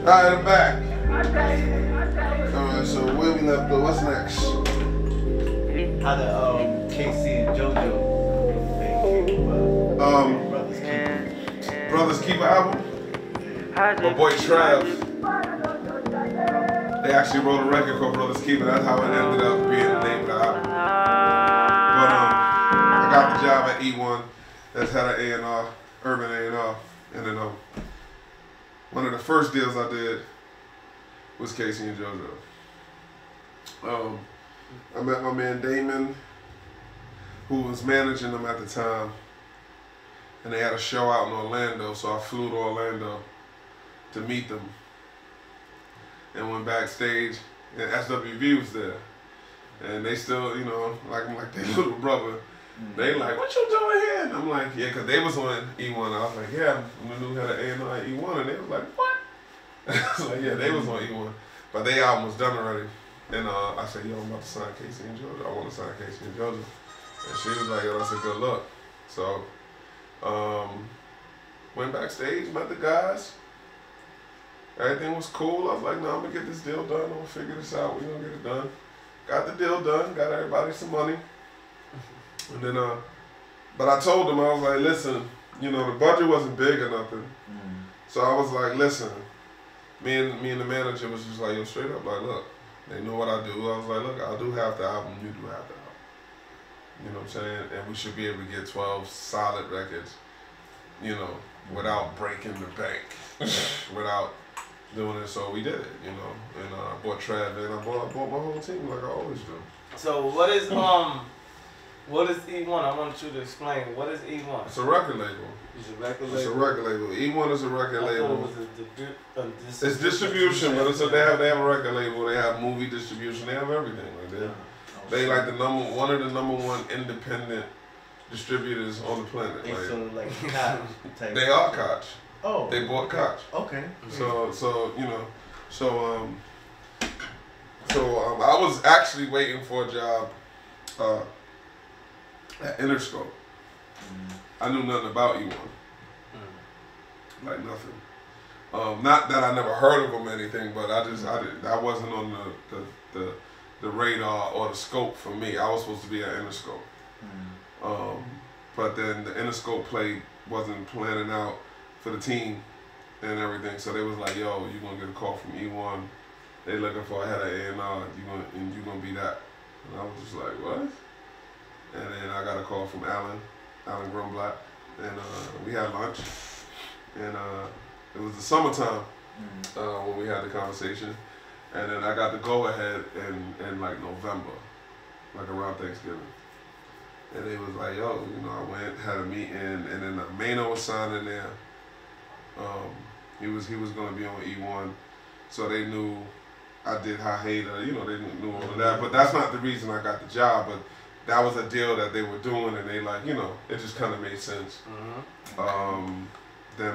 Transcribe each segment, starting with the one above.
Alright, I'm back. Alright, so where we left though, what's next? How the Casey and JoJo Brothers Keeper album? My boy Trav. They actually wrote a record called Brothers Keeper. That's how it ended up being the name of the album. But I got the job at E1 that's had an A&R, urban A&R. And then one of the first deals I did was Casey and JoJo. I met my man Damon, who was managing them at the time, and they had a show out in Orlando, so I flew to Orlando to meet them, and went backstage, and SWV was there, and they still, you know, like I'm like their little brother. They like, what you doing here? And I'm like, yeah, because they was on E1. I was like, yeah, I'm the new head of A&R at E1, and they was like, what? I was like, yeah, they was on E1, but their album was done already. And I said, yo, I'm about to sign Casey and JoJo. I want to sign Casey and JoJo. And she was like, yo, that's a good look. So, went backstage, met the guys. Everything was cool. I was like, no, I'm going to get this deal done. I'm going to figure this out. We're going to get it done. Got the deal done. Got everybody some money. And then, but I told them, I was like, listen, you know, the budget wasn't big or nothing. So I was like, listen, me and the manager was just like, yo, straight up, like, look, they know what I do. I was like, look, I do have the album, you do have the album. You know what I'm saying? And we should be able to get 12 solid records, you know, without breaking the bank, without doing it. So we did it, you know. And I bought Trav and I bought my whole team like I always do. So what is E1? I want you to explain. What is E1? It's a record label. It's a record label. It's a record label. E1 is a record label. It's distribution, but they have a record label. They have movie distribution. They have everything. Like they like one of the number one independent distributors on the planet. They like, sort of like Koch type. They are Koch. Oh. They bought Koch. Okay. So you know, I was actually waiting for a job at Interscope. I knew nothing about E1. Like nothing. Not that I never heard of them or anything, but I wasn't on the radar or the scope for me. I was supposed to be at Interscope. But then the Interscope play wasn't planning out for the team and everything. So they was like, yo, you're gonna get a call from E1. They looking for a head of A&R, you're gonna be that. And I was just like, what? And then I got a call from Alan Grumblatt, and we had lunch, and it was the summertime when we had the conversation, and then I got the go-ahead in like November, like around Thanksgiving, and they was like, yo, you know, I went, had a meeting, and then Mano was signed in there. He was going to be on E1, so they knew I did High Hater, you know, they knew all of that, but that's not the reason I got the job, but that was a deal that they were doing, and they like, you know, it just kind of made sense. Then,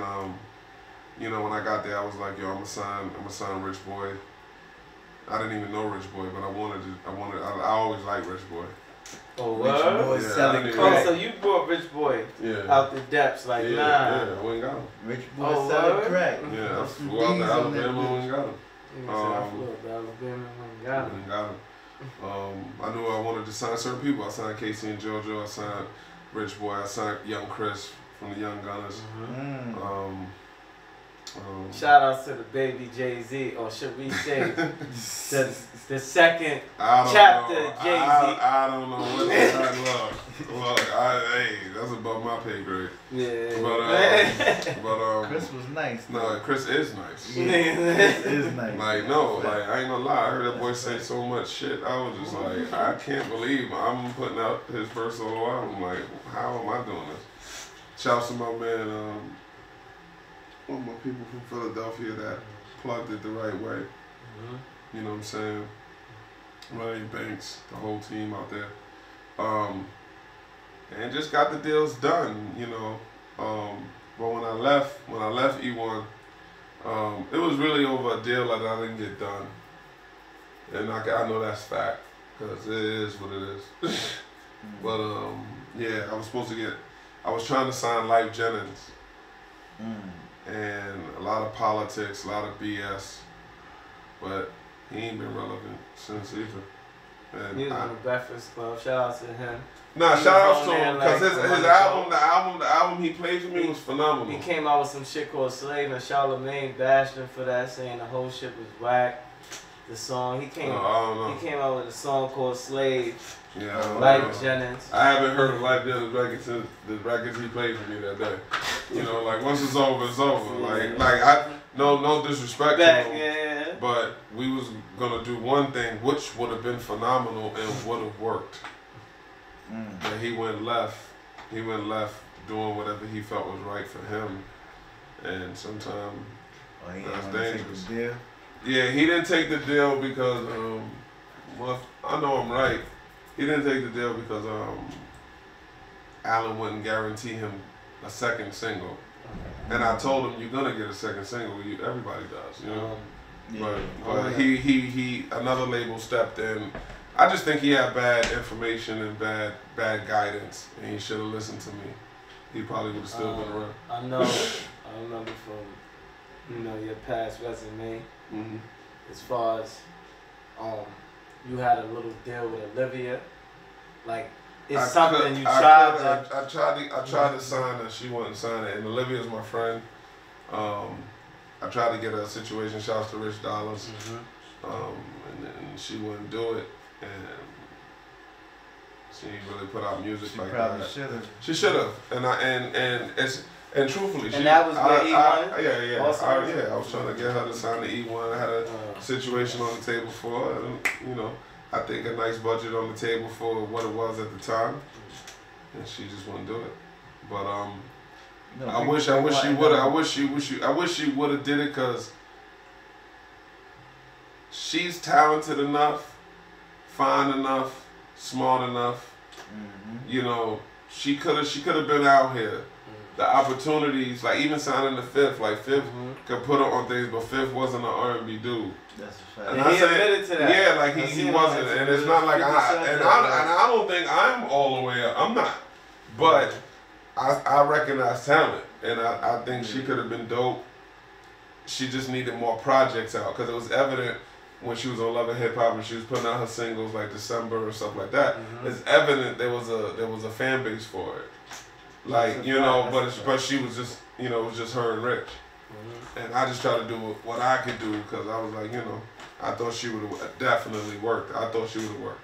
you know, when I got there, I was like, yo, I'm gonna sign Rich Boy. I didn't even know Rich Boy, but I always liked Rich Boy. Oh, Rich Boy selling crack. So you brought Rich Boy out the depths, like, nah. Yeah, we ain't got him. Rich Boy selling crack. Yeah, I flew out to Alabama, we ain't got him. I flew out to Alabama, we ain't got him. I knew I wanted to sign certain people. I signed Casey and JoJo. I signed Rich Boy. I signed Young Chris from the Young Gunners. Shout out to the baby Jay-Z, or should we say the second chapter Jay-Z. I don't know what that look. Hey, that's above my pay grade. Yeah. But Chris was nice. No, Chris is nice. Chris is nice. Like, no, like, I ain't gonna lie. I heard that boy say so much shit. I was just like, I can't believe I'm putting out his first solo album. Like, how am I doing this? Shouts to my man, one of my people from Philadelphia that plugged it the right way. You know what I'm saying? Ryan Banks, the whole team out there. And just got the deals done, you know. But when I left E1, it was really over a deal that I didn't get done. And I know that's fact, because it is what it is. But yeah, I was trying to sign Life Jennings. And lot of politics, a lot of BS, but he ain't been relevant since either. And he was on the Breakfast Club. Shout out to him. Nah, He shout was out on to there him because like his album he played for me was phenomenal. He came out with some shit called Slave, and Charlamagne bashed him for that, saying the whole shit was whack. The song he came out with a song called Slave. Yeah, Like Jennings. I haven't heard of like the records he played for me that day. You know, like once it's over, it's over. Like I no disrespect to him, but we was gonna do one thing which would have been phenomenal and would have worked. But he went left. He went left doing whatever he felt was right for him, and sometimes that's dangerous. Yeah, he didn't take the deal because well, I know I'm right. He didn't take the deal because Allen wouldn't guarantee him a second single, and I told him you're gonna get a second single. Everybody does, you know. But he another label stepped in. I just think he had bad information and bad guidance, and he should have listened to me. He probably would have still been around. I remember from your past resume, as far as you had a little deal with Olivia, like it's something you tried to. I tried to sign her. She wouldn't sign it, and Olivia's my friend. I tried to get her a situation. Shouts to Rich Dollars, and she wouldn't do it. And she didn't really put out music like that. She should have. And truthfully, that was where E1. I was trying to get her to sign the E1. I had a situation on the table for her. And, I think a nice budget on the table for what it was at the time, and she just wouldn't do it. But I wish she would. I wish she would have did it because she's talented enough. Fine enough, smart enough. She could have been out here. The opportunities, like even signing the Fifth, like Fifth could put her on things, but Fifth wasn't an R&B dude. That's a fact. And he admitted to that. Yeah, like he wasn't, and it's not like I don't think I'm all the way up. I'm not, but I recognize talent, and I think she could have been dope. She just needed more projects out because it was evident. When she was on Love and Hip Hop and she was putting out her singles like December or stuff like that, it's evident there was a fan base for it. Like but she was just it was just her and Rich, and I just tried to do what I could do because I was like I thought she would have definitely worked. I thought she would have worked,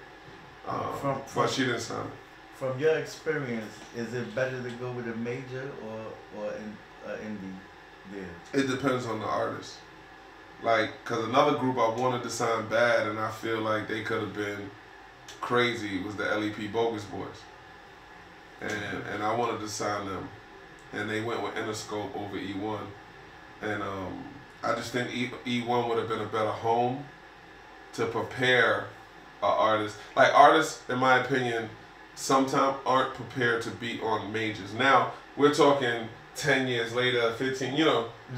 but she didn't sign it. From your experience, is it better to go with a major or indie deal? It depends on the artist. Like, cause another group I wanted to sign bad, and I feel like they could have been crazy, was the LEP Bogus Boys, and I wanted to sign them, and they went with Interscope over E1, and I just think E1 would have been a better home to prepare an artist. Like artists, in my opinion, sometimes aren't prepared to be on majors. Now we're talking 10 years later, 15,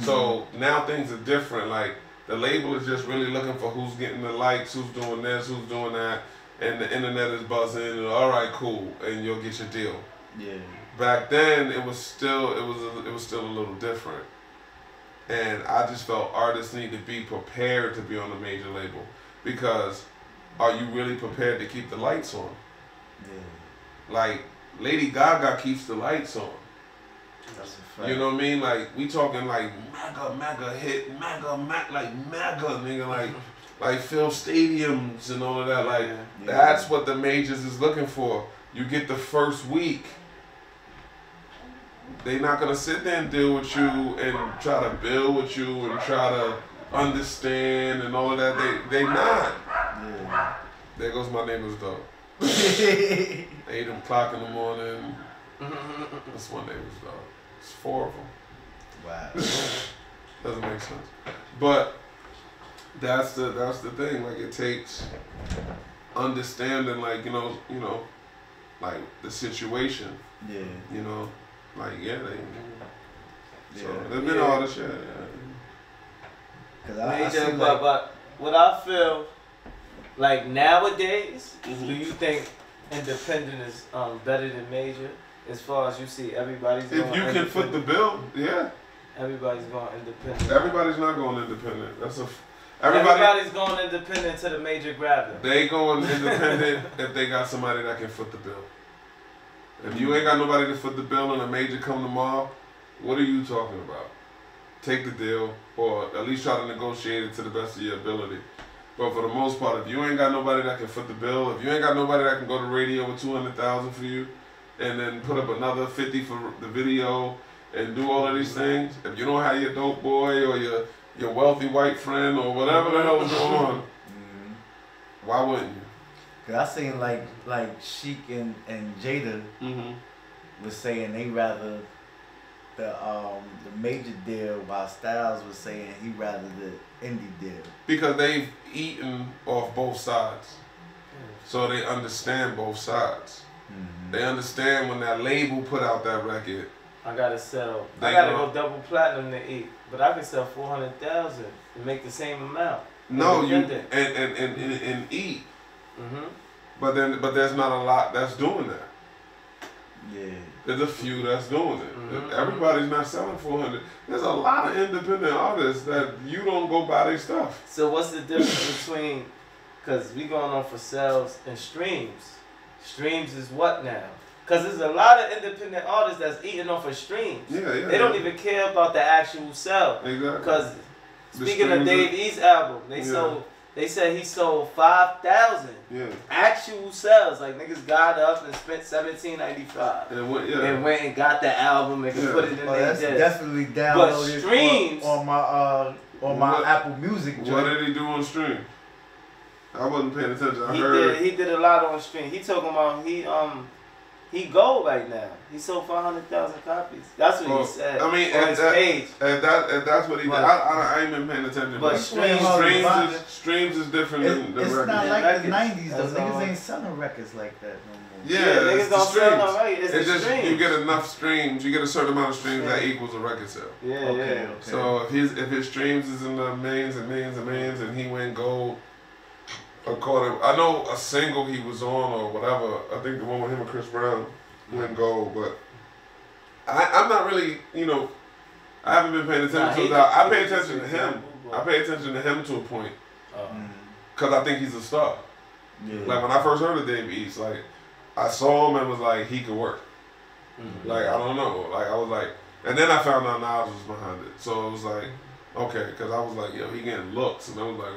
so now things are different. Like. The label is just really looking for who's getting the likes, who's doing this, who's doing that, and the internet is buzzing. And all right, cool, and you'll get your deal. Yeah. Back then, it was still a little different, and I just felt artists need to be prepared to be on a major label because are you really prepared to keep the lights on? Yeah. Like Lady Gaga keeps the lights on. That's a fact. You know what I mean? Like we talking like mega hit, mega nigga, like fill stadiums and all of that. Like that's what the majors is looking for. You get the first week. They not gonna sit there and deal with you and try to build with you and try to understand and all of that. They not. Yeah. There goes my neighbor's dog. 8 o'clock in the morning. That's my neighbor's dog. It's 4 of them. Wow. Doesn't make sense. But that's the thing. Like it takes understanding, like like the situation. Yeah. So there's been all this shit. Yeah. But what I feel like nowadays, do you think independent is better than major? As far as you see, everybody's if you can foot the bill, yeah. Everybody's going independent. Everybody's not going independent. Everybody's going independent to the major grab them. They going independent if they got somebody that can foot the bill. If you ain't got nobody to foot the bill and a major come tomorrow, what are you talking about? Take the deal, or at least try to negotiate it to the best of your ability. But for the most part, if you ain't got nobody that can foot the bill, if you ain't got nobody that can go to radio with 200,000 for you, and then put up another 50 for the video, and do all of these things, if you don't have your dope boy or your wealthy white friend or whatever the hell is going on, why wouldn't you? Cause I seen like Sheik and Jada was saying they rather the major deal, while Styles was saying he rather the indie deal. Because they've eaten off both sides, so they understand both sides. They understand when that label put out that record. I gotta go double platinum to eat, but I can sell 400,000 and make the same amount. No, you and eat. But there's not a lot that's doing that. Yeah. There's a few that's doing it. Everybody's not selling 400. There's a lot of independent artists that you don't go buy their stuff. So what's the difference between, because we going on for sales and streams. Streams is what now? Because there's a lot of independent artists that's eating off of streams. They don't even care about the actual sell. Exactly. Because speaking of Dave East's album, they said he sold 5,000 actual sales. Like niggas got up and spent $17.95 and went and got the album and put it in their disc. Definitely downloaded. But streams on my Apple Music joint. What did he do on stream? I wasn't paying attention. He did a lot on stream. He talking about he gold right now. He sold 500,000 copies. That's what he said. I mean, on his page. If that's what he did. I ain't been paying attention. But streams is different than it's records. not like the 90s though. Niggas ain't selling records like that no more. Yeah, niggas don't sell no records. It's just streams. you get enough streams. You get a certain amount of streams that equals a record sale. Okay. So if his streams is in the millions and millions and millions, and he went gold. I know a single he was on or whatever. I think the one with him and Chris Brown went gold, but I'm not really, I haven't been paying attention to that. I pay attention to him. I pay attention to him to a point, because I think he's a star. Yeah. Like when I first heard of Dave East, like I saw him and was like, he could work. Like I don't know, like I was like, and then I found out Nas was behind it, so it was like, okay, because I was like, yo, he getting looks, and I was like,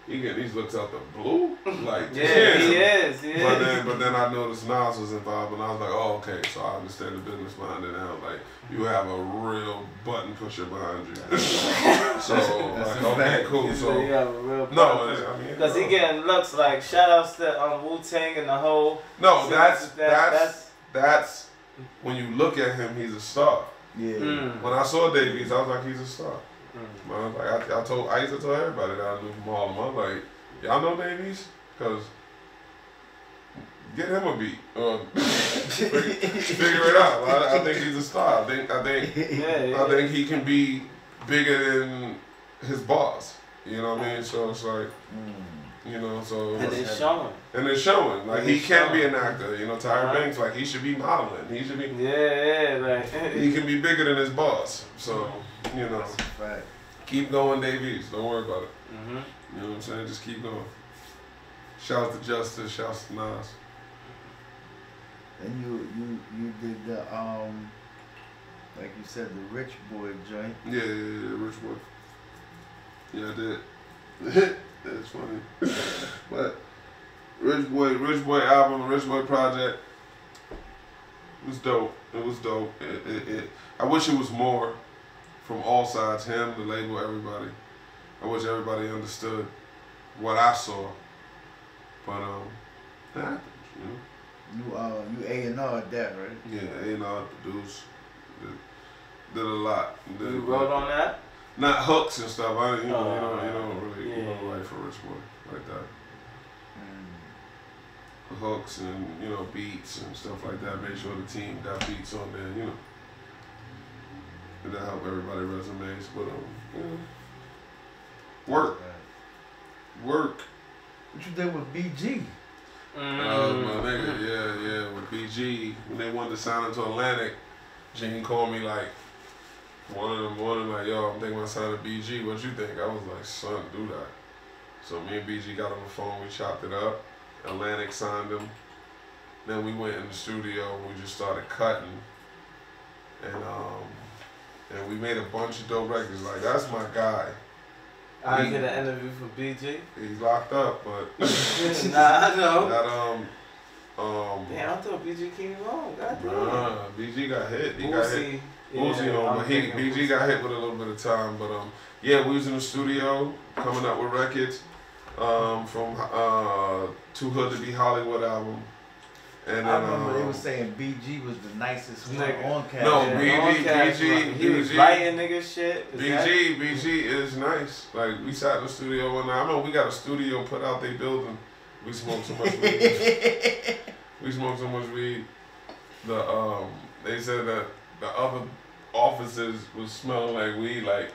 he getting these looks out the blue? Like, he is. But then I noticed Nas was involved, and I was like, oh, okay, so I understand the business behind it now. Like, you have a real button pusher behind you. So, like, okay, cool. So, you have a real button because he getting looks like, shout outs to Wu-Tang and the whole. No, that's when you look at him, he's a star. Yeah. When I saw Davies, I was like, he's a star. Like I used to tell everybody that I knew from Harlem. I'm like, y'all know Davies? Because get him a beat. Figure it out. I think he's a star. I think he can be bigger than his boss. You know what I mean? So it's like, so. And it's showing. And it's showing. Like, he can be an actor. Tyra Banks, like, he should be modeling. He should be. Like. He can be bigger than his boss. So, That's a fact. Keep going, Davies. Don't worry about it. You know what I'm saying? Just keep going. Shout out to Justice. Shout out to Nas. And you did the like you said, the Rich Boy joint. Yeah, Rich Boy. Yeah, I did. That's funny. But Rich Boy album, Rich Boy project was dope. It was dope. I wish it was more from all sides. Him, the label, everybody. I wish everybody understood what I saw. But it happens, You A&R at that, right? Yeah, A&R produced. Did a lot. You wrote on that? Not hooks and stuff. You don't really write for Rich Boy like that. Hooks and beats and stuff like that. Make sure the team got beats on there. And that help everybody resumes. But work. What you did with BG? My nigga, with BG when they wanted to sign him to Atlantic, Gene called me like, one in the morning, like, yo, I'm thinking about signing BG. What you think? I was like, son, do that. So me and BG got on the phone. We chopped it up. Atlantic signed him. Then we went in the studio and we just started cutting. And we made a bunch of dope records. Like, that's my guy. I did an interview for BG. He's locked up, but nah, I know. That, Damn, I thought BG came home. Goddamn. Nah, BG got hit. He got hit. Yeah, Uzi but BG got hit with a little bit of time. But yeah, we was in the studio coming up with records from Too Hood to Be Hollywood album. And I then, remember they were saying BG was the nicest one on camera. No, yeah, he was writing nigga shit. BG is nice. Like, we sat in the studio one night. I know we got a studio put out their building. We smoked so much weed. We smoked so much weed. They said that the other offices was smelling like weed, like,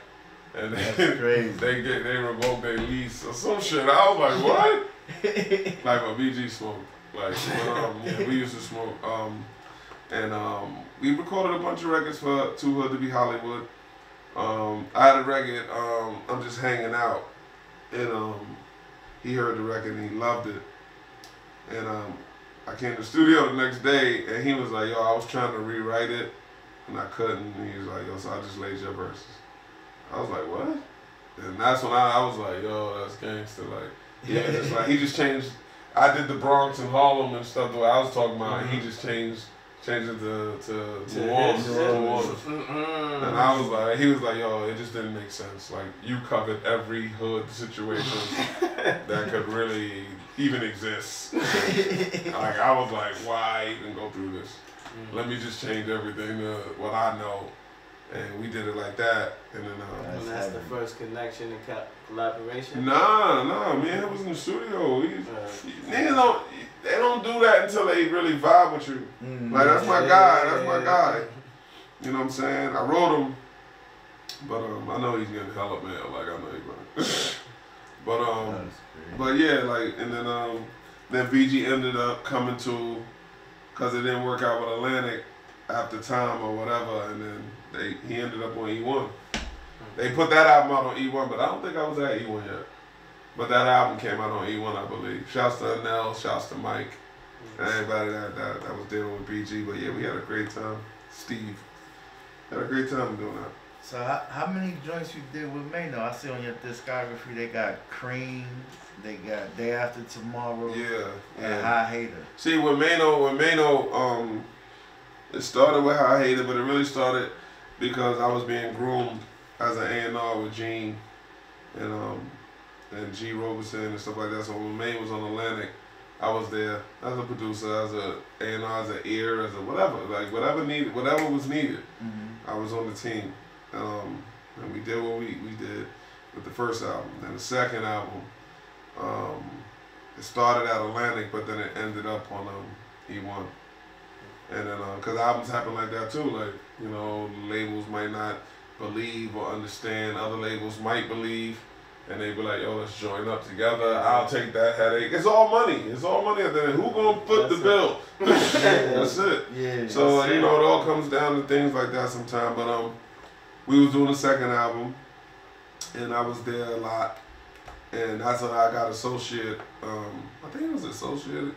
and that's crazy. they revoked their lease or some shit. I was like, what? Like, but BG smoked. Like, yeah, we used to smoke. We recorded a bunch of records for Too Hood to Be Hollywood. I had a record, I'm Just Hanging Out. And he heard the record and he loved it. And I came to the studio the next day and he was like, yo, I was trying to rewrite it and I couldn't. And he was like, yo, so I just laid your verses. I was like, what? And that's when I was like, yo, that's gangster. Like, he was just like, he just changed. I did the Bronx and Harlem and stuff the way I was talking about. And he just changed it to New Orleans. And I was like, he was like, yo, it just didn't make sense. Like, you covered every hood situation that could really even exist. Like, I was like, why even go through this? Let me just change everything to what I know. And we did it like that. And then that's the first connection and collaboration? Nah, man, it was in the studio. Niggas they don't do that until they really vibe with you. Like, that's my guy, that's my guy. You know what I'm saying? I wrote him, but I know he's getting hella mail, like, I know he's going. But yeah, like, and then VG ended up coming to, cause it didn't work out with Atlantic after time or whatever, and then he ended up on E1. They put that album out on E1, but I don't think I was at E1 yet. But that album came out on E1, I believe. Shouts to Nell, shouts to Mike, and everybody that was dealing with BG. But yeah, we had a great time. Steve had a great time doing that. So how many joints you did with Mano? I see on your discography they got Cream, they got Day After Tomorrow, and High Hater. See, with Mano, it started with High Hater, but it really started because I was being groomed as an A&R with Gene and G. Roberson and stuff like that. So when Maine was on Atlantic, I was there as a producer, as a A&R, as an ear, as a whatever, like whatever was needed. I was on the team, and we did what we did with the first album. Then the second album, it started at Atlantic, but then it ended up on E1. And then, cause albums happen like that too. Like, you know, labels might not believe or understand. Other labels might believe, and they be like, "Yo, let's join up together. I'll take that headache." It's all money. It's all money at the end. Who gonna foot the bill? That's it. Yeah. So you know, it all comes down to things like that sometimes. But we was doing the second album, and I was there a lot, and that's when I got associate. I think it was associate.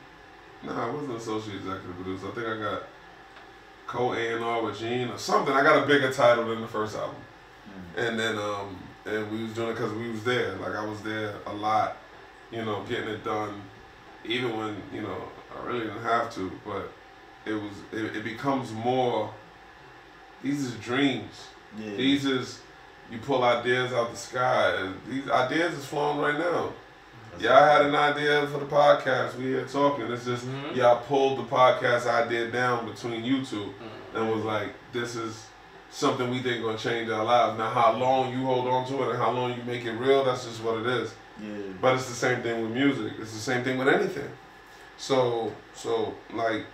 No, I wasn't associate executive producer. I think I got co-A&R with Gene or something. I got a bigger title than the first album. And then, and we was doing it because we was there. Like, I was there a lot, you know, getting it done, even when, you know, I really didn't have to, but it becomes more, these is dreams. Yeah. These is, you pull ideas out the sky. And these ideas is flowing right now. Y'all had an idea for the podcast. We here talking. It's just y'all pulled the podcast idea down between you two and was like, this is something we think gonna change our lives. Now, how long you hold on to it and how long you make it real, that's just what it is. Yeah. But it's the same thing with music. It's the same thing with anything. So like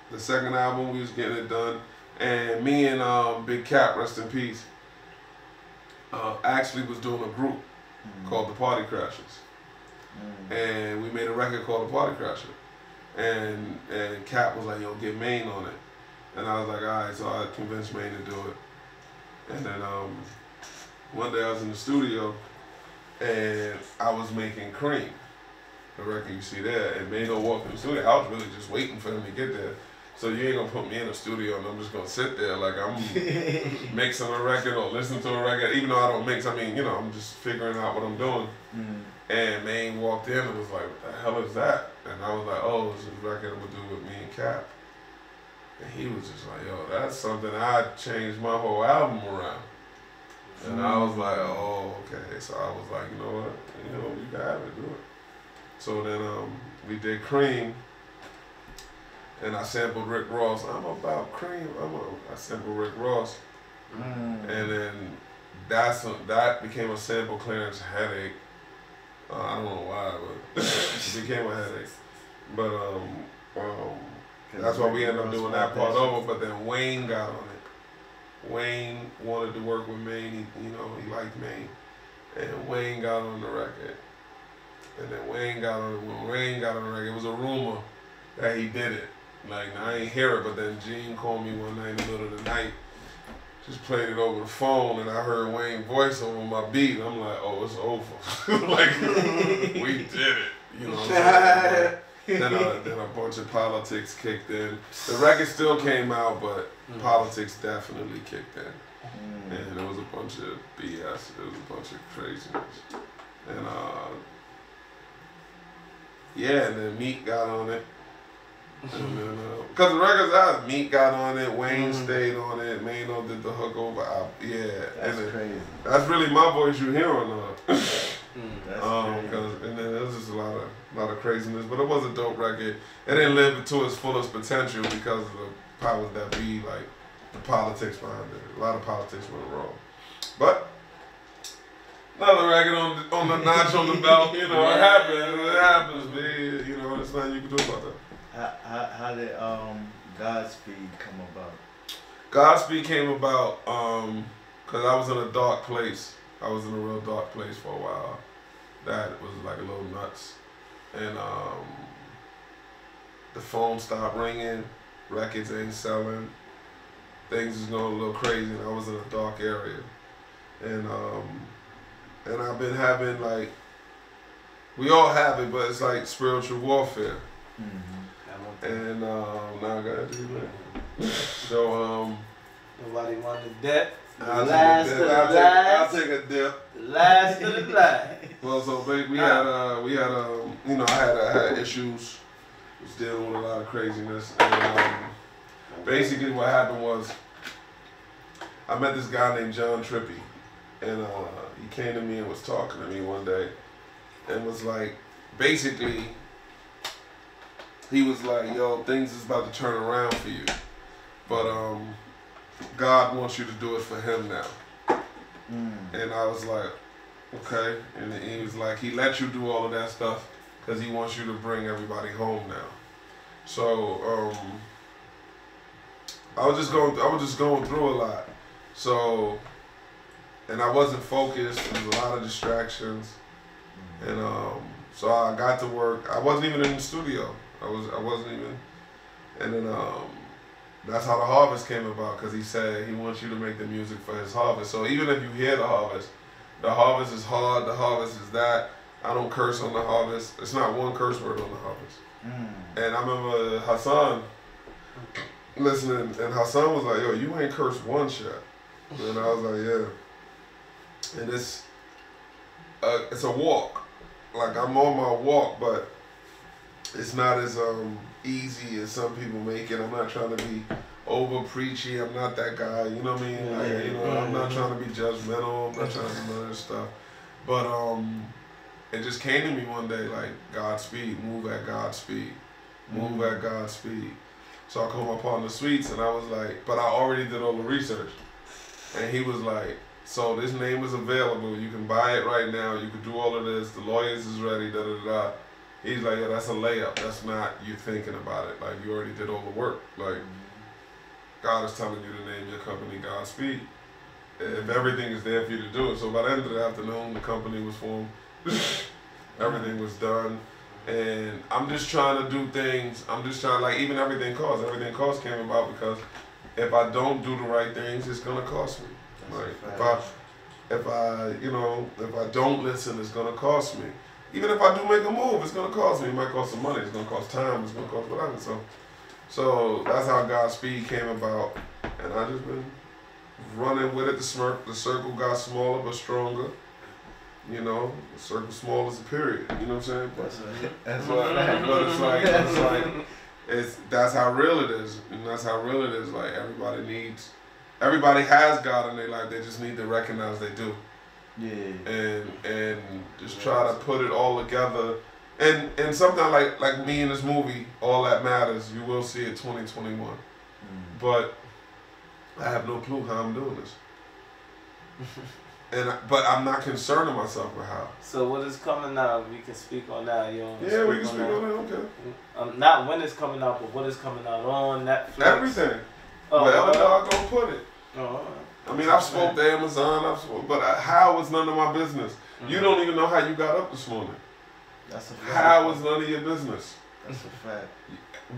the second album, we was getting it done, and me and Big Cap, rest in peace, actually was doing a group called the Party Crashers. And we made a record called The Party Crasher. And Cap was like, yo, get Maine on it. And I was like, all right, so I convinced Maine to do it. And then one day I was in the studio and I was making Cream, the record you see there, and Mano walked in the studio. I was really just waiting for him to get there. So you ain't gonna put me in the studio and I'm just gonna sit there like I'm mixing a record or listening to a record. Even though I don't mix, I mean, you know, I'm just figuring out what I'm doing. And Maine walked in and was like, what the hell is that? And I was like, oh, it's a record I'm gonna do with me and Cap. And he was just like, yo, that's something I changed my whole album around. And I was like, oh, okay. So I was like, you know what? You can have it, do it. So then we did Cream. And I sampled Rick Ross. I'm about Cream. I sampled Rick Ross. And then that became a sample clearance headache. I don't know why, but it became a headache. But that's why we ended up doing that part over. But then Wayne got on it. Wayne wanted to work with Maine. He liked Maine. And Wayne got on the record. And then Wayne got on it. When Wayne got on the record, it was a rumor that he did it. Like, I ain't hear it, but then Gene called me one night in the middle of the night, just played it over the phone, and I heard Wayne's voice over my beat. I'm like, oh, it's over. Like, we did it. You know what I'm saying? Then a bunch of politics kicked in. The record still came out, but politics definitely kicked in. And it was a bunch of BS. It was a bunch of craziness. And, and then Meek got on it. And then, because the record's out, Meek got on it, Wayne stayed on it, Mano did the hook over. That's crazy. That's really my voice you hear on That's crazy. And then there's just a lot of craziness, but it was a dope record. It didn't live to its fullest potential because of the powers that be, like the politics behind it. A lot of politics went wrong, but another record on the notch on the belt. It happens, man. There's nothing you can do about that. How did Godspeed come about? Godspeed came about because I was in a dark place. I was in a real dark place for a while. That was like a little nuts. And the phone stopped ringing, records ain't selling, things is going a little crazy, and I was in a dark area. And I've been having, like, we all have it, but it's like spiritual warfare. And now I gotta do that. So nobody wanted that. I'll take a dip. The last of the last. Well, so we had I had issues. Was dealing with a lot of craziness, and basically what happened was I met this guy named John Trippy, and he came to me and was talking to me one day, and was like, basically, he was like, yo, things is about to turn around for you, but God wants you to do it for him now. And I was like, okay. And he was like, he let you do all of that stuff because he wants you to bring everybody home now. So I was just going through a lot. So, and I wasn't focused. There was a lot of distractions, and so I got to work. I wasn't even in the studio. I wasn't even, and then that's how the harvest came about, because he said he wants you to make the music for his harvest. So even if you hear the harvest is hard, the harvest is that. I don't curse on the harvest. It's not one curse word on the harvest. And I remember Hassan listening, and Hassan was like, yo, you ain't cursed one shot. And I was like, yeah. And it's a walk. Like, I'm on my walk, but it's not as easy as some people make it. I'm not trying to be over preachy. I'm not that guy. You know what I mean? Like, I'm not trying to be judgmental. I'm not trying to do none of this stuff. But it just came to me one day, like, Godspeed, move at God's speed, move at God's speed. So I called my partner Sweets, and I was like, but I already did all the research. And he was like, so this name is available. You can buy it right now. You can do all of this. The lawyers is ready, da-da-da. He's like, yeah, that's a layup. That's not you thinking about it. Like, you already did all the work. Like, God is telling you to name your company Godspeed. If everything is there for you to do it. So by the end of the afternoon, the company was formed. Everything was done. And I'm just trying to do things. I'm just trying, like, even Everything Costs. Everything Costs came about because if I don't do the right things, it's going to cost me. Like if I don't listen, it's gonna cost me. Even if I do make a move, it's gonna cost me. It might cost some money. It's gonna cost time. It's gonna cost whatever. So that's how Godspeed came about, and I just been running with it. The circle got smaller but stronger. You know, the circle small as a period. You know what I'm saying? But that's how real it is, and that's how real it is. Like everybody has God in their life. They just need to recognize they do. Yeah. And just try to put it all together. And something like me in this movie, All That Matters, you will see it 2021. But I have no clue how I'm doing this. But I'm not concerning myself with how. So what is coming out? We can speak on that. You know, yeah, we can speak on that. Okay. Not when it's coming out, but what is coming out on Netflix. Everything. Wherever y'all gonna put it. Oh. I mean, I've spoke to Amazon. But how is none of my business? You don't even know how you got up this morning. That's a fact. How is none of your business? That's a fact.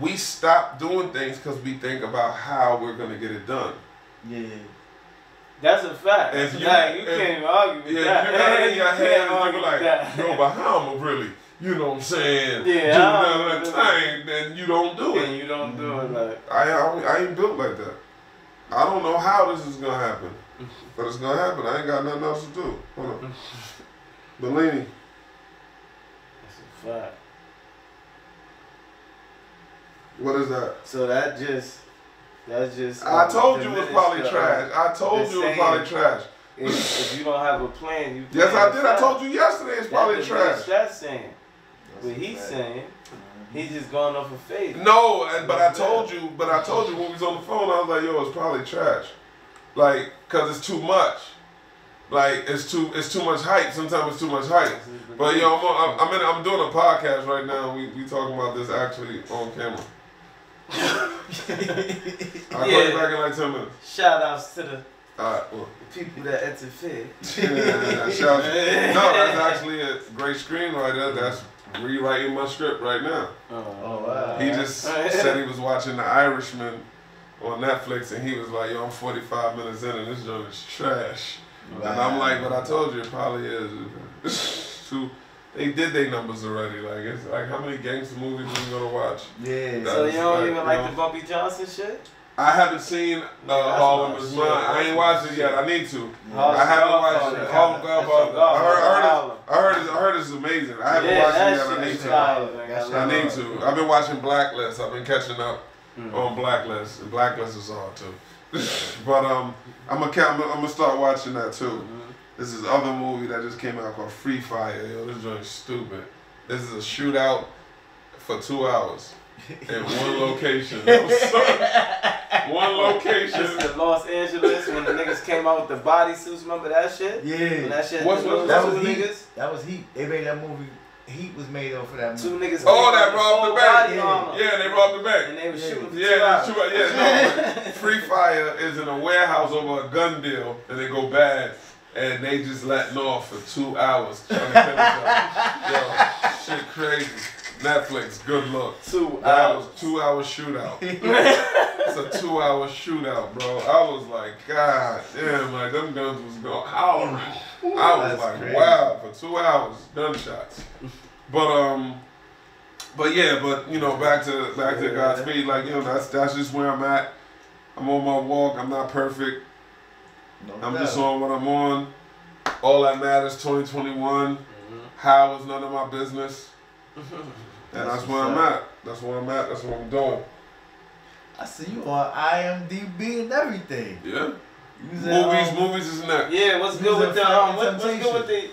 We stop doing things because we think about how we're gonna get it done. Yeah. That's a fact. You can't even argue with that. You got it in your head and you're like, no, but how am I really, you know what I'm saying? Yeah. Do that thing, then you don't do it. And you don't do it like. I ain't built like that. I don't know how this is gonna happen, but it's gonna happen. I ain't got nothing else to do. Hold on. Bellini. That's a fact. What is that? So that's just. I told you it was probably trash. I told you it was probably trash. If you don't have a plan, you. Yes, I did. I told you yesterday it's probably trash. That's saying. What he's saying, he's just going off of faith. No, but I told you when we was on the phone, I was like, yo, it's probably trash. Like, cause it's too much. Like, it's too much hype. Sometimes it's too much hype. But yo, I'm doing a podcast right now. We talking about this actually on camera. I'll call you back in like 10 minutes. Shout outs to the people that interfered. No, that's actually a great screenwriter that's rewriting my script right now. Oh wow. He just said he was watching The Irishman on Netflix and he was like, yo, I'm 45 minutes in and this joint is trash. Wow. And I'm like, but I told you it probably is. They did their numbers already. Like, it's like, how many gangster movies are you gonna watch? Yeah. So you don't even like the Bumpy Johnson shit? I haven't seen Harlem Is Mine. I ain't watched it yet. I need to. I haven't watched it. Harlem Godfather. I heard it's amazing. I haven't watched it yet. I need to. I've been watching Blacklist. I've been catching up on Blacklist. And Blacklist is hard too. But I'm gonna start watching that too. This is other movie that just came out called Free Fire. Yo, this joint's stupid. This is a shootout for 2 hours in one location. One location. This is in Los Angeles when the niggas came out with the bodysuits. Remember that shit? Yeah. When that shit. That was Heat. That was Heat. They made that movie. Heat was made off of that movie. 2 niggas. That robbed the bank. Yeah, they robbed the bank. And they was shooting for 2 hours. No. Free Fire is in a warehouse over a gun deal, and they go bad. And they just letting off for 2 hours trying to kill each other. Yo, shit crazy. Netflix, good look. 2 hours. That was 2 hour shootout. It's a 2 hour shootout, bro. I was like, God damn, like them guns was going hollering. I was like, crazy. Wow, for 2 hours, gunshots. But you know, back to Godspeed. Like, you know, that's just where I'm at. I'm on my walk. I'm not perfect. I'm just on what I'm on. All That Matters 2021. How is none of my business. And that's where I'm at. That's where I'm at. That's what I'm doing. I see you on IMDb and everything. Yeah. Movies is next. Yeah, what's good with the what's good with the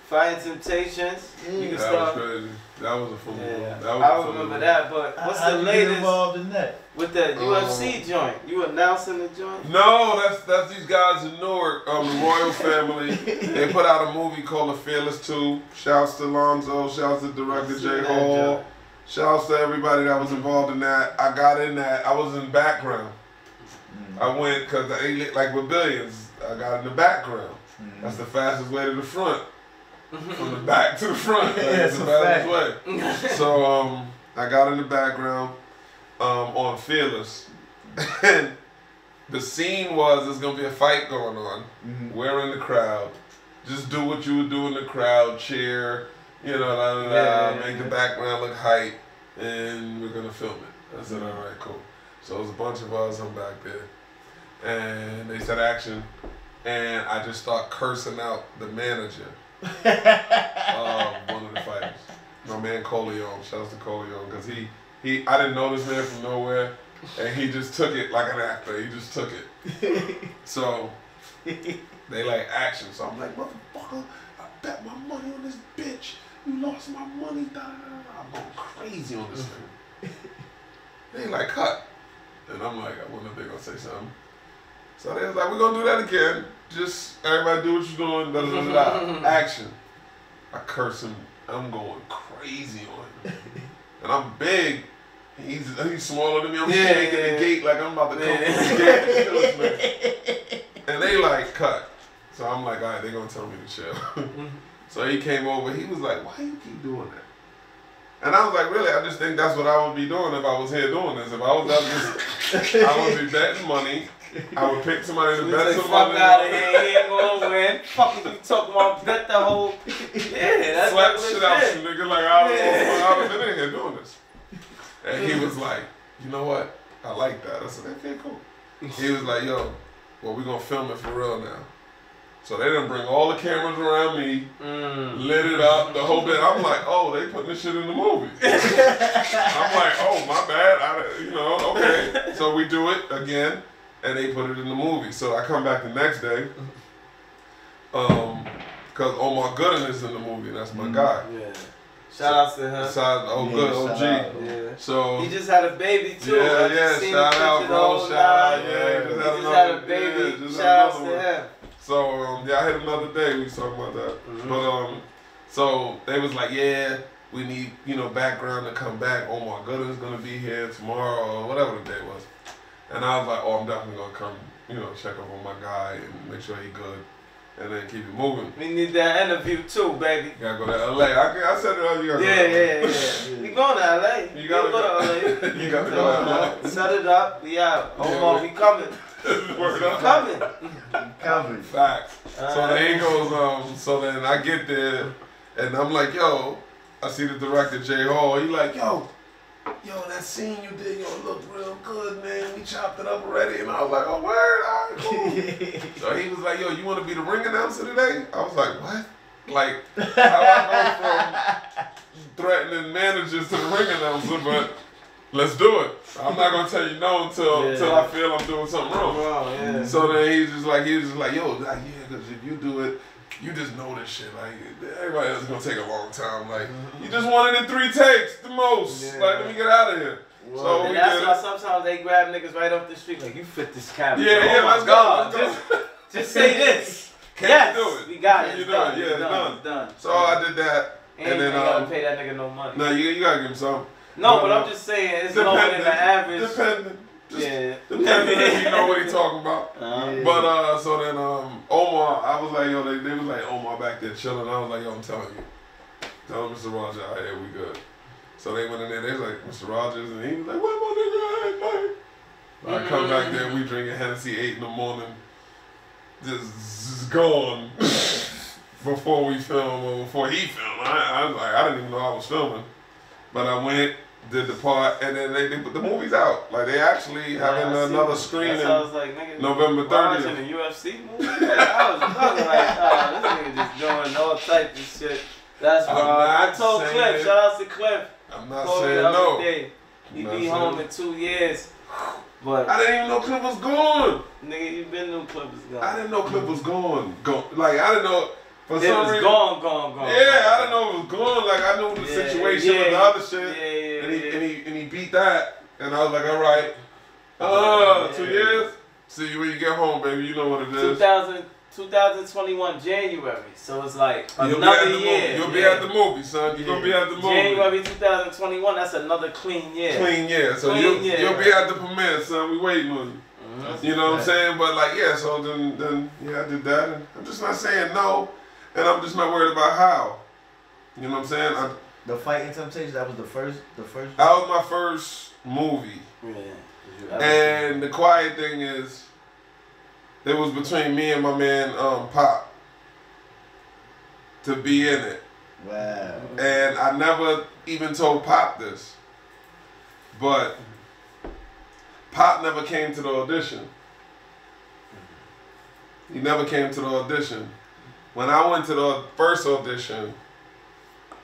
Fire Temptations? Yeah. You can that start. was crazy. That was a fun movie. I remember that, but what's the latest involved in that? With the UFC joint? You announcing the joint? No, that's these guys in Newark, the Royal family. They put out a movie called The Fearless 2. Shouts to Lonzo, shouts to director J. Hall. Shouts to everybody that was involved in that. I got in that. I was in background. I went, because like with Billions, I got in the background. That's the fastest way to the front. From the back to the front. Like, it's the fastest way. So I got in the background on Fearless. And the scene was there's gonna be a fight going on. We're in the crowd. Just do what you would do in the crowd, cheer, you know, make the background look hype, and we're gonna film it. I said, all right, cool. So it was a bunch of us. I'm back there, and they said action, and I just start cursing out the manager of one of the fighters. My man Coleon, shouts to Coleon, because I didn't know this man from nowhere, and he just took it like an actor. He just took it. So they like action. So I'm like, motherfucker, I bet my money on this bitch. You lost my money. Da, da, da. I'm going crazy on this thing. They like cut, and I'm like, I wonder if they're gonna say something. So they was like, we're gonna do that again. Just everybody do what you're doing. Da, da, da, da. Action. I curse him. I'm going crazy on him. And I'm big. He's smaller than me. I'm shaking the gate like I'm about to come through the gate. And they like cut. So I'm like, all right, they're going to tell me to chill. So he came over. He was like, why you keep doing that? And I was like, really? I just think that's what I would be doing if I was here doing this. If I was out I would be betting money. I would pick somebody to bet some money. Fuck out of here, he ain't gonna win. Fuck you talking about, bet the whole. Yeah, that's slap shit out some nigga like I was been in here doing this. And he was like, you know what? I like that. I said, okay, cool. He was like, yo, well, we gonna film it for real now. So they done bring all the cameras around me, lit it up, the whole bit. I'm like, oh, they putting this shit in the movie. I'm like, oh, my bad. Okay. So we do it again. And they put it in the movie. So I come back the next day, because Omar Gooden is in the movie. That's my guy. Yeah. Shout out to him. Good OG. Yeah. So he just had a baby too. Yeah. Shout out, bro. Shout out. Yeah. He just had a baby. Shout out to him. So I hit another day. We was talking about that. But so they was like, yeah, we need background to come back. Omar Gooden's gonna be here tomorrow or whatever the day was. And I was like, oh, I'm definitely going to come, check up on my guy and make sure he's good. And then keep it moving. We need that interview too, baby. You got to go to L.A. I said it earlier. Yeah. We going to L.A. You got to go to L.A. You got to go to L.A. Set it up. We out. We coming. Coming. Facts. So then he goes, so then I get there, and I'm like, yo, I see the director, Jay Hall. He like, yo, that scene you did, it looked real good, man. We chopped it up already. And I was like, oh, word, all right, cool. So he was like, yo, you want to be the ring announcer today? I was like, what? Like, how I go from threatening managers to the ring announcer, but let's do it. I'm not going to tell you no until I feel I'm doing something wrong. So then he was just like, yo, because if you do it, you just know this shit. Like, everybody else is going to take a long time. Like, you just want it in 3 takes, the most. Like, let me get out of here. Well, so and that's why sometimes they grab niggas right off the street. Like, you fit this camera. Let's go. Just say this. Can you do it? We got it. It's done. It's done. So I did that. And then, you gotta pay that nigga no money. No, you gotta give him some. No, but I'm just saying, it's lower than the average. Depending. Depending if you know what he's talking about. But so then Omar, I was like, yo, they was like Omar back there chilling. I was like, yo, I'm telling you. Tell Mr. Rogers out here, we good. So they went in there, they was like, Mr. Rogers, and he was like, where my nigga at? I come back there, we drinking Hennessy 8 in the morning. Just gone before we film or before he filmed. I was like, I didn't even know I was filming. But I went, did the part, and then they put the movies out. Like, they actually having another screening November 30th. Watching the UFC movie? I was like, this nigga just doing all type of shit. That's why I told Cliff, shout out to Cliff. I'm not saying no. He be home in 2 years. But I didn't even know Cliff was gone. Nigga, you been knew Cliff was gone. I didn't know Cliff was gone. Like, I didn't know. For it some was reason, gone. Yeah, I didn't know it was gone. Like, I knew the situation with the other shit. And he beat that. And I was like, all right. 2 years? See, when you get home, baby, you know what it is. 2021 January. So it's like another year. You'll be at the movie, son. You're going to be at the movie. January 2021, that's another clean year. Clean year. So you'll be at the premiere, son. We waiting on you. You know what I'm saying? But like, so then I did that. And I'm just not saying no. And I'm just not worried about how. You know what I'm saying? The Fighting Temptations, that was the first. That was my first movie. Yeah. And the quiet thing is, it was between me and my man Pop to be in it. Wow. And I never even told Pop this, but Pop never came to the audition. He never came to the audition. When I went to the first audition,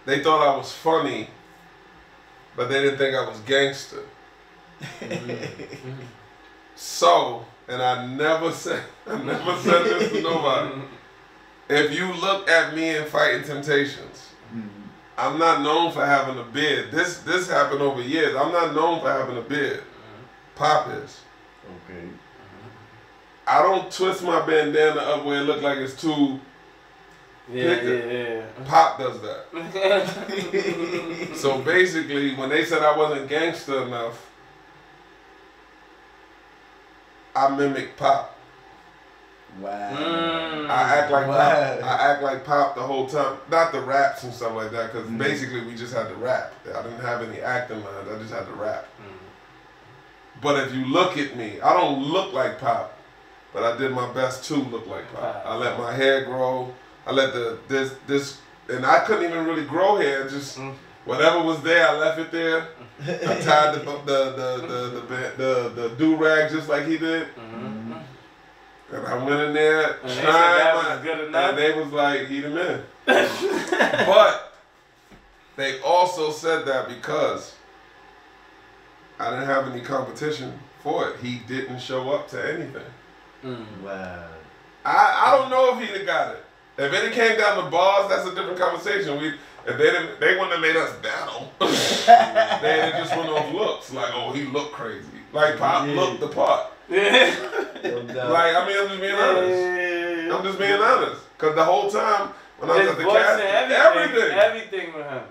they thought I was funny, but they didn't think I was gangster. So, and I never said this to nobody. If you look at me in Fighting Temptations, I'm not known for having a beard. This happened over years. I'm not known for having a beard. Pop is. Okay. I don't twist my bandana up where it look like it's too. Yeah. Pop does that. So basically, when they said I wasn't gangster enough, I mimic Pop. Wow. I act like Pop. I act like Pop the whole time. Not the raps and stuff like that, because basically we just had to rap. I didn't have any acting lines. I just had to rap. But if you look at me, I don't look like Pop, but I did my best to look like Pop. I let my hair grow. I let this, and I couldn't even really grow hair. Just whatever was there, I left it there. I tied the do rag just like he did. And I went in there, and they was like, he the man. But they also said that because I didn't have any competition for it, he didn't show up to anything. Wow. I don't know if he'd have got it. If it came down to bars, that's a different conversation. If they wouldn't have made us battle. They just went off looks. Like, oh, he looked crazy. Like Pop looked the part. Like, I mean, I'm just being honest. I'm just being honest. Because the whole time when I was at the cast, everything with him.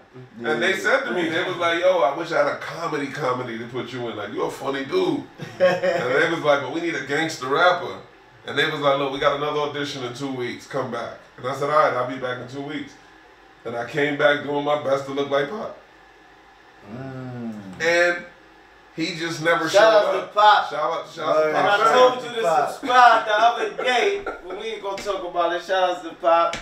And they said to me, they was like, yo, I wish I had a comedy to put you in. Like, you're a funny dude. And they was like, but we need a gangster rapper. And they was like, look, we got another audition in 2 weeks. Come back. And I said, all right, I'll be back in 2 weeks. And I came back doing my best to look like Pop. And he just never showed up. Shout out to Pop. Shout out to Pop. And I told you to subscribe the other day. When we ain't gonna talk about it. Shout out to Pop.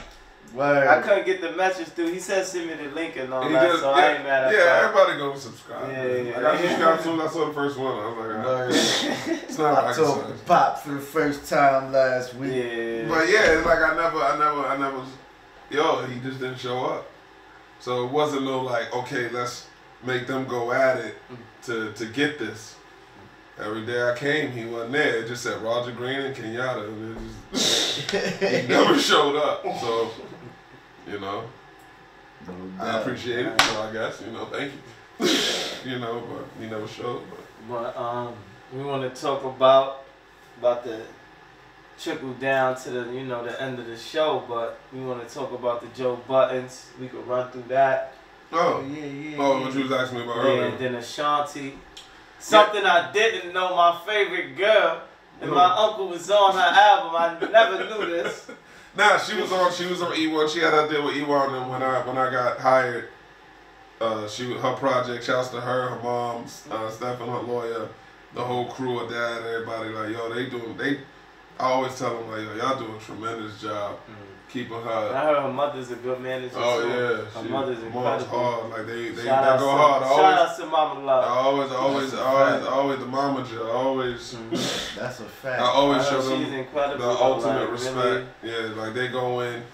Word. I couldn't get the message through. He said send me the link and all that, so I ain't mad at Pop. Everybody go subscribe. I got subscribed soon as I saw the first one. I was like, all right. It's not I talked to Pop for the first time last week. But yeah, it's like I never, he just didn't show up. So it wasn't no like, okay, let's make them go at it to get this. Every day I came, he wasn't there. It just said Roger Greene and Kenyatta, and it just he never showed up. So, I appreciate it. So I guess, thank you. But he never showed. But we want to talk about the trickle down to the the end of the show. But we want to talk about the Joe Buttons. We could run through that. Oh what you was asking me about earlier. And then Ashanti. Something I didn't know, my favorite girl, and my uncle was on her album. I never knew this. Nah, she was on E1. She had a deal with E1, and when I got hired, her project. Shouts to her mom, Stephen, her lawyer, the whole crew, her dad, everybody. Like, yo, I always tell them, like, yo, y'all doing a tremendous job. Keeping her. I heard her mother's a good manager too. Yeah, her mother's incredible. Hard. Like they go hard. Shout out to Mama Love. Always the mama jill. Always. That's a fact. I always show them the ultimate respect. Really. Yeah, like they go in.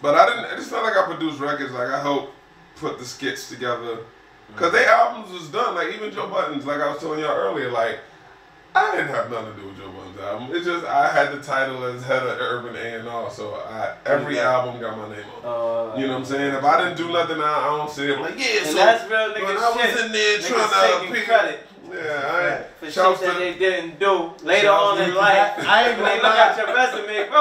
But I didn't. It's not like I produced records. Like I helped put the skits together. Cause their albums was done. Like even Joe Buttons. Like I was telling y'all earlier. Like I didn't have nothing to do with Joe Buttons' album. It's just I had the title as head of Urban A&R, so every album got my name on it. You know what I'm saying? If I didn't do nothing, I don't say it. Like, yeah, and so that's real nigga when shit. I was in there trying to taking credit. Yeah, for shit that they didn't do later on in life. I ain't gonna look at your resume, bro.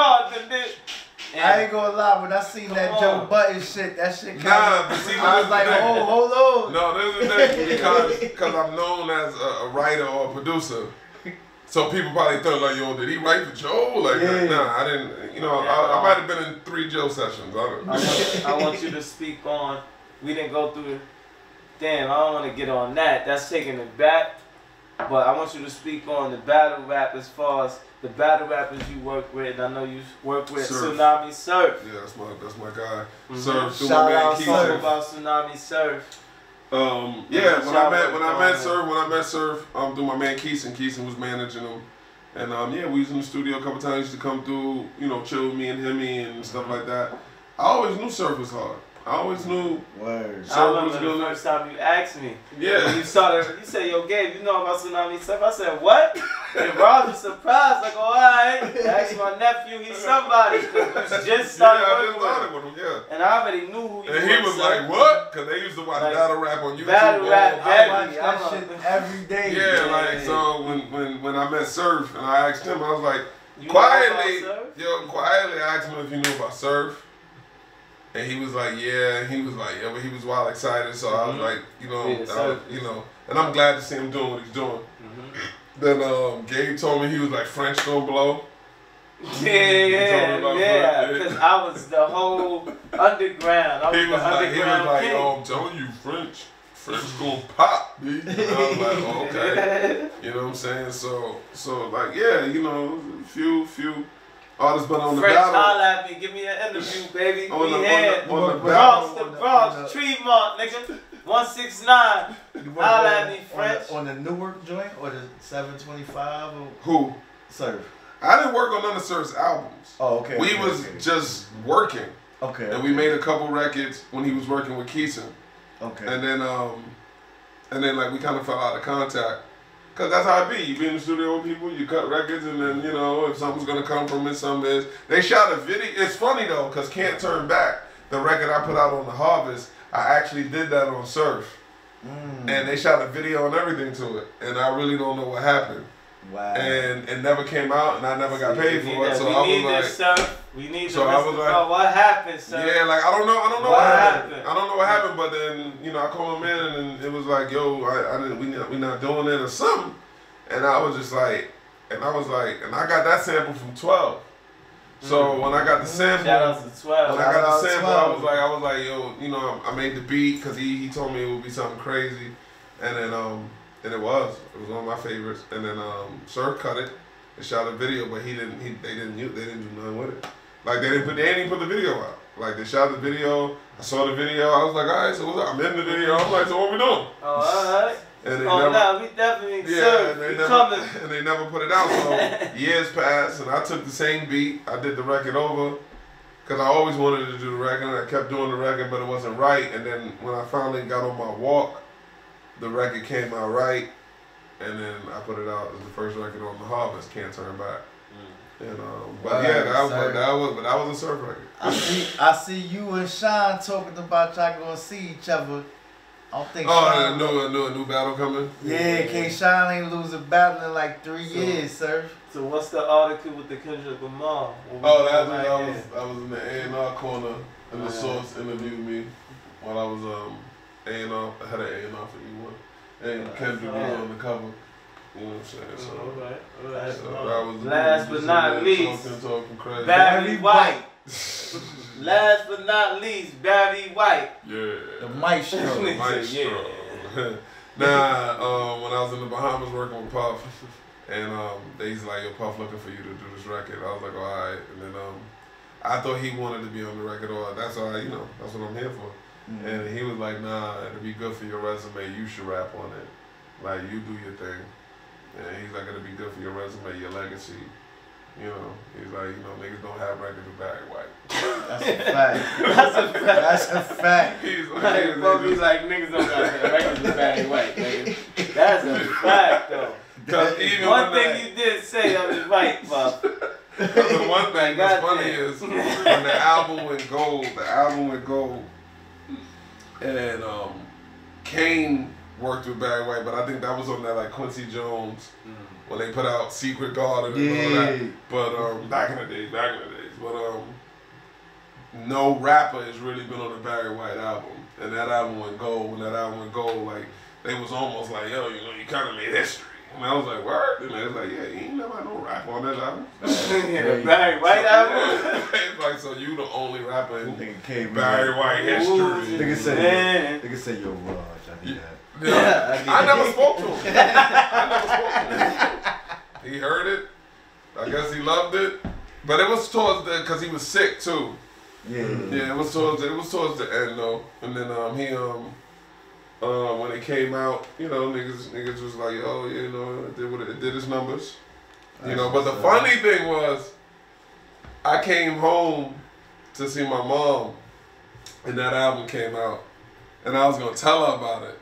I ain't gonna lie, when I seen that Joe Buttons shit, that shit came. Nah, but see, I was like, oh, hold on. No, there's a thing because I'm known as a writer or a producer. So people probably thought like, yo, did he write for Joe? Like, nah, I didn't. I might have been in 3 Joe sessions. I want you to speak on. We didn't go through. Damn, I don't want to get on that. That's taking it back. But I want you to speak on the battle rap as far as the battle rappers you work with, and I know you work with Surf. Tsunami Surf. Yeah, that's my guy. Mhm. Surf through Shout my man out Keith. Talk Surf. about Tsunami Surf. Yeah, when I met Shout Surf, through my man Keeson. Keeson was managing him, and yeah, we was in the studio a couple times. He used to come through, you know, chill with me and Himmy and stuff like that. I always knew Surf was hard. I always knew. Word. I remember the first time you asked me. Yeah. When you started, you said, "Yo, Gabe, you know about Tsunami Surf?" I said, "What?" And Rob was surprised, like, "All right." Asked my nephew, he's somebody. Cause we just started I working just started with him. Yeah. And I already knew who you were. And he was like, "What?" Because they used to watch Like, battle rap on YouTube. battle rap, I heavy. watch that shit every day. Yeah, like so when I met Surf and I asked him, I was like, You know quietly, about Surf? quietly, I asked him if he knew about Surf. And he was like, yeah. And he was like, yeah, but he was wild excited. So I was like, you know, and I'm glad to see him doing what he's doing. Then Gabe told me he was like French don't blow. Yeah. Because I was the whole underground. He was like, oh, I'm telling you, French gonna pop, B. And I was like, oh, okay. You know what I'm saying? So like, yeah, you know, few artists, but on the French, battle. holla at me, give me an interview, baby. On the Bronx, Tremont, nigga. 169. Holla at me, French. On the Newark joint or the 725 or Who? Surf? I didn't work on none of Surf's albums. Oh, okay. We was just working. Okay. And we made a couple records when he was working with Keeson. Okay. And then like we kind of fell out of contact. Cause that's how it be. You be in the studio with people, you cut records, and then, you know, if something's gonna come from it, something is. They shot a video. It's funny though, cause Can't Turn Back, the record I put out on the Harvest, I actually did that on Surf. And they shot a video and everything to it. And I really don't know what happened. Wow. And it never came out, and I never got paid for it. So I was like, Surf. We need so I was like, what happened, sir? Yeah, like I don't know what happened. I don't know what happened, but then, you know, I called my man and it was like, yo, we not doing it or something. And I was just like, and I got that sample from 12. So when I got the sample, shout out to 12. When I got the sample, I was like, yo, you know, I made the beat because he told me it would be something crazy, and then and it was one of my favorites. And then Surf cut it and shot a video, but they didn't do nothing with it. Like they didn't even put the video out. Like they shot the video, I saw the video, I was like, all right, so what's up? I'm in the video. I'm like, so what we doing? Oh, all right. And they we definitely Surf. coming. And they never put it out. So years passed, and I took the same beat. I did the record over because I always wanted to do the record, and I kept doing the record, but it wasn't right. And then when I finally got on my walk, the record came out right, and then I put it out as the first record on the Harvest, Can't Turn Back. And but yeah, that was a Surf record. I see you and Sean talking about y'all gonna see each other. I don't think. Oh, a new battle coming. Yeah, K-Shine ain't lose a battle in like 3 years, sir. So what's the article with the Kendrick Lamar? Oh, I was in the A&R corner, and the Source interviewed me while I was A&R. I had an A&R for E1, and Kendrick was on the cover. You know what I'm saying? So, all right. So that was last but not least, talking crazy. Barry White. Last but not least, Barry White. Yeah. The maestro. Maestro. Nah, when I was in the Bahamas working with Puff, and they's like, yo, Puff looking for you to do this record. I was like, all right. And then I thought he wanted to be on the record, or that's all right, you know, that's what I'm here for. And he was like, nah, it'll be good for your resume. You should rap on it. Like, you do your thing. And he's like, it'll be good for your resume, your legacy. You know, he's like, you know, niggas don't have records with Barry White. That's a fact. That's a fact. He's like, niggas don't have records with Barry White, nigga. That's a fact, though. Because even one thing you did say that was right, Puff. The one thing that's funny is when the album went gold, and Kane worked with Barry White, but I think that was on that like Quincy Jones when they put out Secret Garden and all that. But back in the days. But no rapper has really been on a Barry White album, and that album went gold. When that album went gold, like they was almost like, yo, you know, you kind of made history. And I was like, word? And they was like, yeah, you ain't never had no rap on that album. Barry White album? It's like, so you the only rapper in Barry White history. Nigga say, yo, Raj, I need that. Yeah. I never spoke to him. He heard it, I guess he loved it. But it was towards the, cause he was sick too. Yeah. Yeah, it was towards the end though. And then when it came out, you know, niggas was like, oh, you know, it did its numbers. You know, but the funny thing was, I came home to see my mom, and that album came out, and I was gonna tell her about it.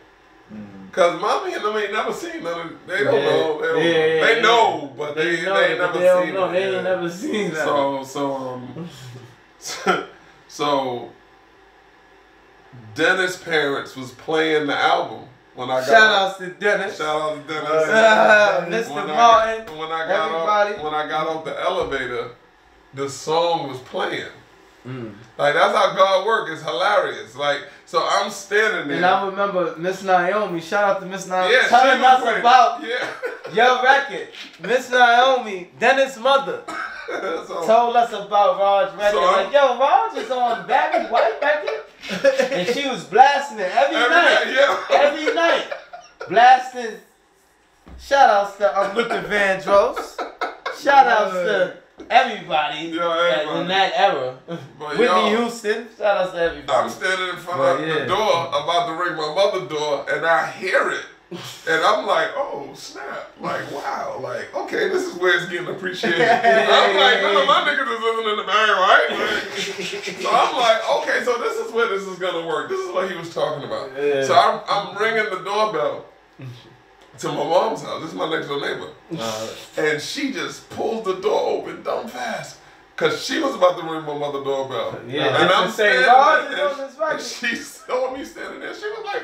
Cause mommy and them ain't never seen none of it. They don't know. They know, but they ain't never seen it. They ain't never seen that. So Dennis' parents was playing the album when I got. Shout outs to Dennis. Mr. Martin. When I got off the elevator, the song was playing. Like that's how God works. It's hilarious. Like so, I'm standing there. And I remember Miss Naomi. Shout out to Miss Naomi. Yeah, telling us about your record. Miss Naomi, Dennis' mother, told us about Raj's record. Like, yo, Raj is on Barry White record, and she was blasting it every night. Every night, blasting. Shout outs to Luther Vandross. Shout outs to everybody in that era. But Whitney Houston, shout out to everybody. I'm standing in front of the door, about to ring my mother's door, and I hear it. And I'm like, oh, snap. Like, wow. Like, okay, this is where it's getting appreciated. I'm like, none of my niggas is living in the bag, right? So I'm like, okay, so this is where this is going to work. This is what he was talking about. Yeah. So I'm ringing the doorbell to my mom's house. This is my next door neighbor. And she just pulls the door open dumb fast. Cause she was about to ring my mother's doorbell. Yeah, and I'm standing there, and she saw me standing there. She was like,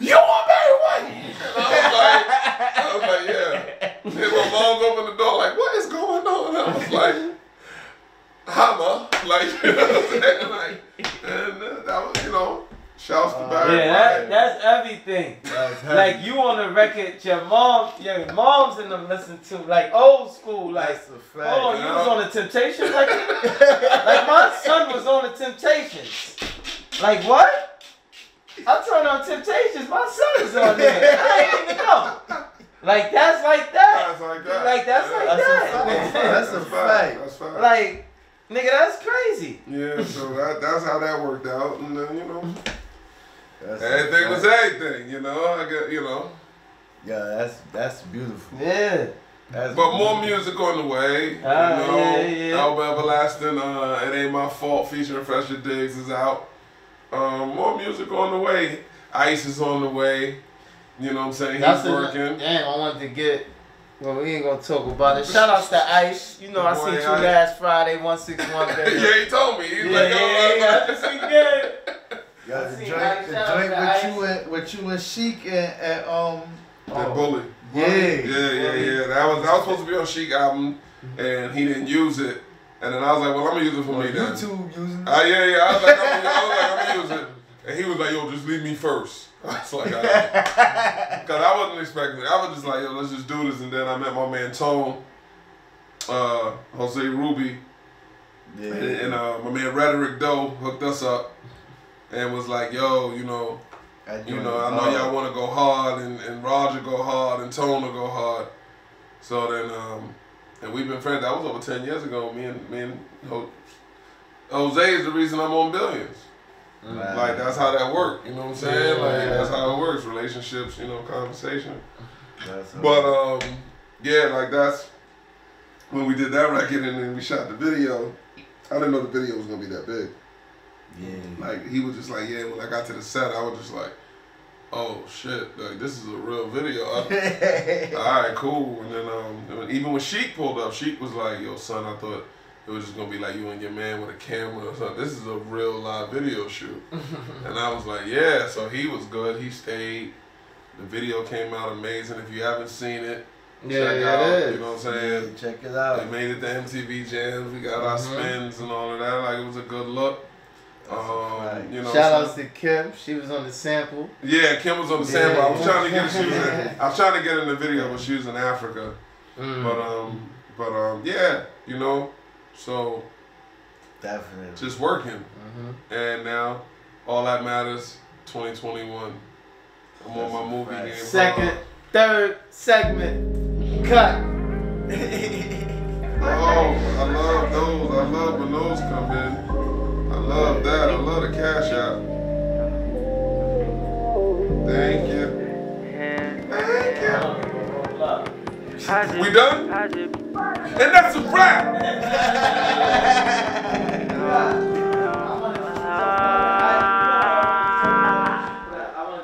"You want Barry White?" And I was like, "Yeah." And my mom's opened the door like, "What is going on?" And I was like, "Hi, Ma." Like, you know what I'm saying? Like, and that was, you know. Shouts to Barry White. That's everything. Like you on the record, your mom's in them listen to like old school, like that's a fact. Oh, you was on the Temptations record? Like my son was on the Temptations. Like what? I turned on Temptations, my son is on there. I didn't even know. Like that's like that. That's like that. Like that's like that. That's a fact. That's fact. Like nigga, that's crazy. Yeah, so that's how that worked out, and then you know. Everything was everything, you know. I got, you know. Yeah, that's beautiful. Yeah. But more music on the way. You know, Album Everlasting, It Ain't My Fault featuring Fresher Diggs is out. More music on the way. Ice is on the way. You know what I'm saying? He's working. Damn, I wanted to get. Well, we ain't gonna talk about it. Shout out to Ice. You know, I seen you last Friday, 161 baby. Yeah, he told me. He's like, I just seen that. Yeah, the joint with you and Sheik and Bully. Yeah. That was supposed to be on Sheik album, and he didn't use it. And then I was like, well, I'm gonna use it for me then. YouTube using it. I was like, I'm gonna use it. And he was like, yo, just leave me first. I was like, all right. Cause I wasn't expecting it. I was just like, yo, let's just do this. And then I met my man Tone, Jose Ruby, and my man Rhetoric Doe hooked us up. And was like, yo, I know y'all want to go hard, and Roger go hard, and Tone will go hard. So then, and we've been friends. That was over 10 years ago. Me and Jose is the reason I'm on Billions. Wow. Like that's how that worked. You know what I'm saying? Like that's how it works. Relationships, conversation. But like that's when we did that record, and then we shot the video. I didn't know the video was gonna be that big. Yeah. Like he was just like, when I got to the set, I was just like, oh shit, like this is a real video. All right, cool. And then even when Sheik pulled up, Sheik was like, yo son, I thought it was just gonna be like you and your man with a camera or something. This is a real live video shoot. And I was like, yeah. So he was good. He stayed. The video came out amazing. If you haven't seen it, check out. You know what I'm saying? Yeah, check it out. They made it to MTV Jams. We got our spins and all of that. Like it was a good look. Shout outs to Kim. She was on the sample. Yeah, Kim was on the sample. I was trying to get her in the video, but she was in Africa. But yeah, so definitely just working. And now all that matters. 2021. I'm on my movie game. Third segment cut. Oh, I love those. I love when those come in. I love that. I love the cash out. Thank you. Thank you. We done? And that's a wrap.